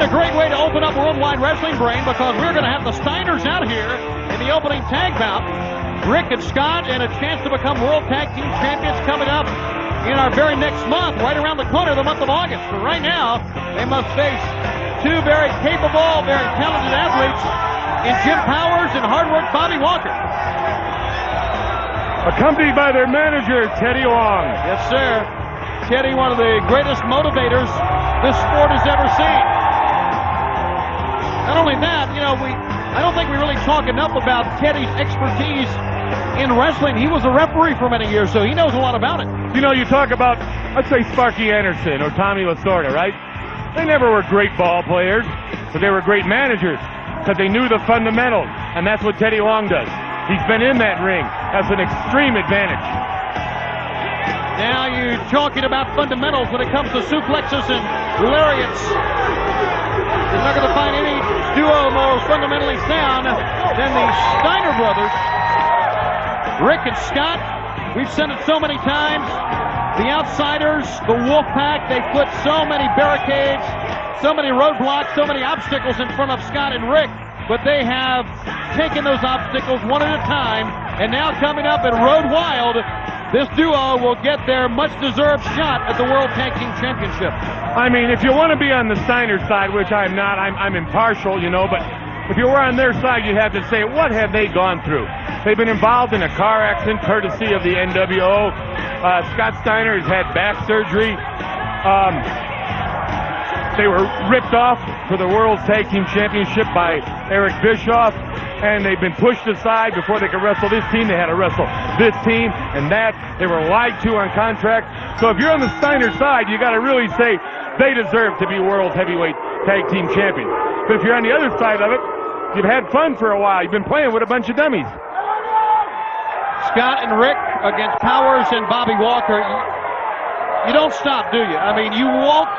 a great way to open up Worldwide Wrestling Brain, because we're going to have the Steiners out here in the opening tag bout. Rick and Scott, and a chance to become World Tag Team Champions coming up in our very next month, right around the corner, the month of August. But right now, they must face two very capable, very talented athletes in Jim Powers and hard work Bobby Walker. Accompanied by their manager, Teddy Long. Yes, sir. Teddy, one of the greatest motivators this sport has ever seen. Not only that, I don't think we really talk enough about Teddy's expertise in wrestling. He was a referee for many years, so he knows a lot about it. You talk about, let's say, Sparky Anderson or Tommy Lasorda, right? They never were great ball players, but they were great managers because they knew the fundamentals, and that's what Teddy Long does. He's been in that ring. That's an extreme advantage. Now you're talking about fundamentals when it comes to suplexes and lariats. You're not going to find any duo more fundamentally sound than the Steiner brothers. Rick and Scott, we've said it so many times. The Outsiders, the Wolfpack, they put so many barricades, so many roadblocks, so many obstacles in front of Scott and Rick. But they have taken those obstacles one at a time, and now coming up at Road Wild, this duo will get their much-deserved shot at the World Tag Team Championship. I mean, if you want to be on the Steiner side, which I'm not, I'm impartial, but if you were on their side, you'd have to say, what have they gone through? They've been involved in a car accident courtesy of the NWO. Scott Steiner has had back surgery. They were ripped off for the World Tag Team Championship by Eric Bischoff, and they've been pushed aside before they could wrestle this team. They had to wrestle this team and that. They were lied to on contract. So if you're on the Steiner side, you got to really say they deserve to be World Heavyweight Tag Team Champions. But if you're on the other side of it, you've had fun for a while. You've been playing with a bunch of dummies. Scott and Rick against Powers and Bobby Walker. You don't stop, do you? I mean, you won't.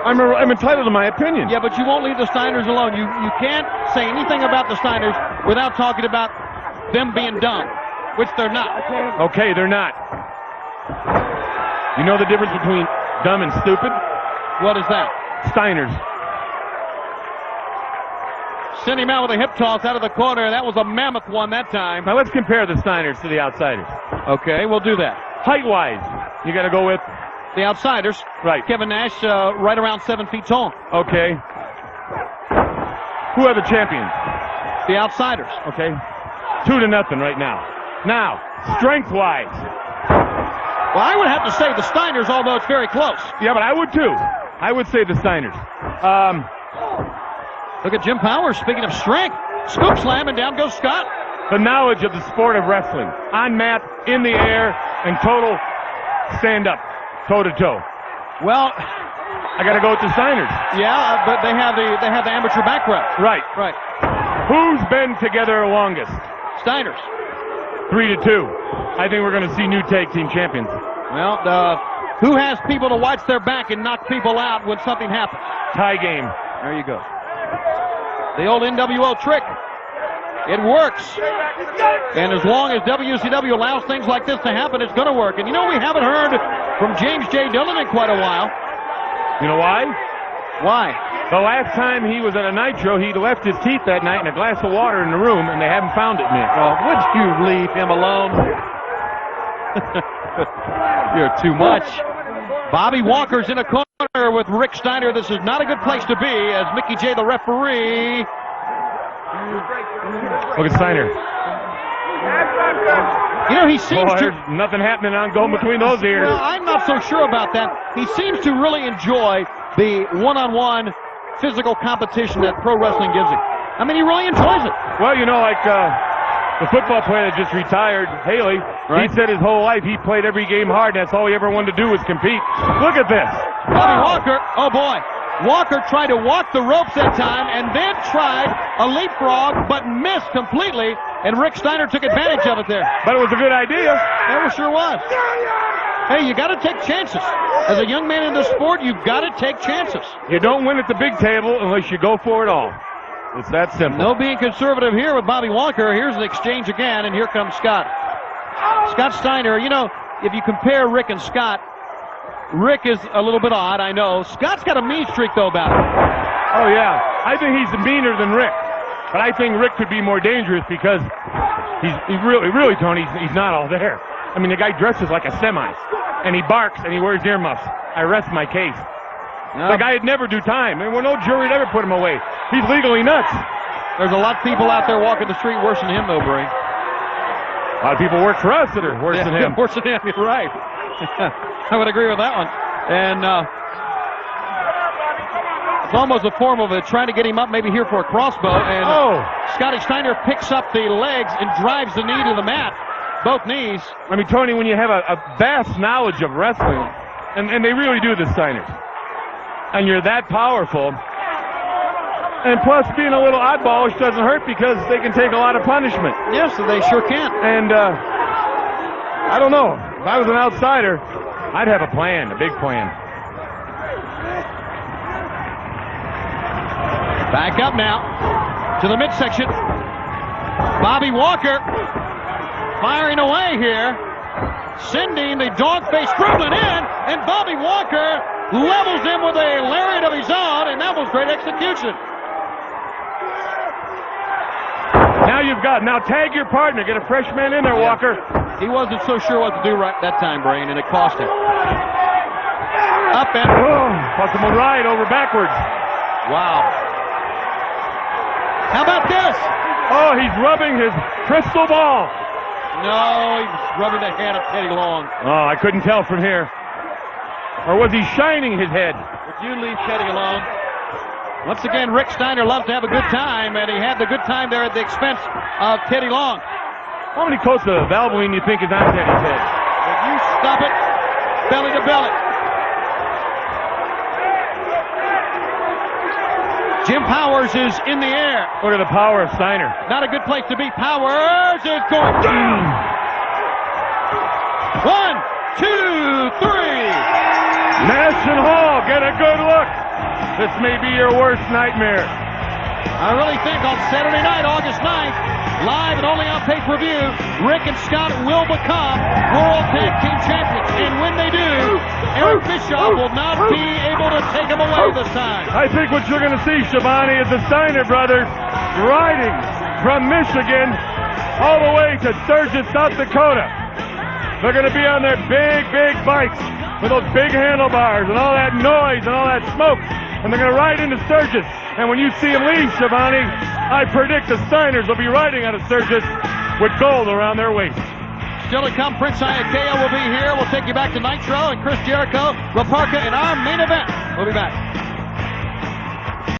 I'm entitled to my opinion. Yeah, but you won't leave the Steiners alone. You can't say anything about the Steiners without talking about them being dumb, which they're not. Okay, they're not. You know the difference between dumb and stupid? What is that? Steiners. Sent him out with a hip toss out of the corner. That was a mammoth one that time. Now let's compare the Steiners to the Outsiders. Okay, we'll do that. Height-wise, you got to go with the Outsiders. Right. Kevin Nash, right around 7 feet tall. Okay. Who are the champions? The Outsiders. Okay. 2-0 right now. Now, strength-wise. Well, I would have to say the Steiners, although it's very close. Yeah, but I would too. I would say the Steiners. Look at Jim Powers, speaking of strength. Scoop slam, and down goes Scott. The knowledge of the sport of wrestling. On mat, in the air, and total stand-up. Toe-to-toe. Well, I got to go with the Steiners. Yeah, but they have the amateur background. Right. Right. Who's been together longest? Steiners. 3-2. I think we're going to see new tag team champions. Well, who has people to watch their back and knock people out when something happens? Tie game. There you go. The old NWO trick. It works. And as long as WCW allows things like this to happen, it's going to work. And we haven't heard from James J. Dillon in quite a while. You know why? Why? The last time he was at a Nitro, he left his teeth that night in a glass of water in the room, and they haven't found it yet. Oh, would you leave him alone? You're too much. Bobby Walker's in a corner with Rick Steiner. This is not a good place to be, as Mickey J., the referee. Look at Steiner. He seems to... nothing happening on going between those ears. Well, I'm not so sure about that. He seems to really enjoy the one-on-one physical competition that pro wrestling gives him. I mean, he really enjoys it. Well, like the football player that just retired, Haley, right? He said his whole life he played every game hard, and that's all he ever wanted to do was compete. Look at this. Bobby Walker, oh boy. Walker tried to walk the ropes that time and then tried a leapfrog, but missed completely, and Rick Steiner took advantage of it there. But it was a good idea. It sure was. Hey, you got to take chances. As a young man in the sport, you've got to take chances. You don't win at the big table unless you go for it all. It's that simple. No being conservative here with Bobby Walker. Here's the exchange again, and here comes Scott. Scott Steiner, if you compare Rick and Scott, Rick is a little bit odd, I know. Scott's got a mean streak, though, about him. Oh, yeah. I think he's meaner than Rick. But I think Rick could be more dangerous because he's really, Tony, he's not all there. I mean, the guy dresses like a semi, and he barks, and he wears earmuffs. I rest my case. The guy would never do time. I mean, well, no jury would ever put him away. He's legally nuts. There's a lot of people out there walking the street worse than him, though, Bray. A lot of people work for us that are worse than him. Worse than him, you're right. I would agree with that one. And it's almost a form of trying to get him up maybe here for a crossbow. And Scotty Steiner picks up the legs and drives the knee to the mat. Both knees. I mean, Tony, when you have a vast knowledge of wrestling, and they really do, the Steiners, and you're that powerful, and plus being a little oddballish doesn't hurt because they can take a lot of punishment. Yes, they sure can. And I don't know. If I was an outsider, I'd have a plan, a big plan. Back up now to the midsection. Bobby Walker firing away here, sending the dog-faced Gremlin in, and Bobby Walker levels him with a lariat of his own, and that was great execution. Now tag your partner. Get a fresh man in there, Walker. He wasn't so sure what to do right that time, Brain, and it cost him. Up and... Possible ride over backwards. Wow. How about this? Oh, he's rubbing his crystal ball. No, he's rubbing the hand of Teddy Long. Oh, I couldn't tell from here. Or was he shining his head? Would you leave Teddy alone? Once again, Rick Steiner loves to have a good time, and he had the good time there at the expense of Teddy Long. How many coats of Valvoline do you think is on Teddy's head? If you stop it, belly to belly. Jim Powers is in the air. Look at the power of Steiner. Not a good place to be. Powers is going down. 1, 2, 3. Nash and Hall, get a good look. This may be your worst nightmare. I really think on Saturday night, August 9th, live and only on pay-per-view, Rick and Scott will become World Tag Team Champions. And when they do, Eric Bischoff will not be able to take them away this time. I think what you're going to see, Schiavone, is the Steiner brothers riding from Michigan all the way to Sturgis, South Dakota. They're going to be on their big, big bikes with those big handlebars and all that noise and all that smoke. And they're going to ride into Sturgis. And when you see them leave, Schiavone, I predict the Steiners will be riding out of Sturgis with gold around their waist. Still to come, Prince Iakea will be here. We'll take you back to Nitro and Chris Jericho, La Parka in our main event. We'll be back.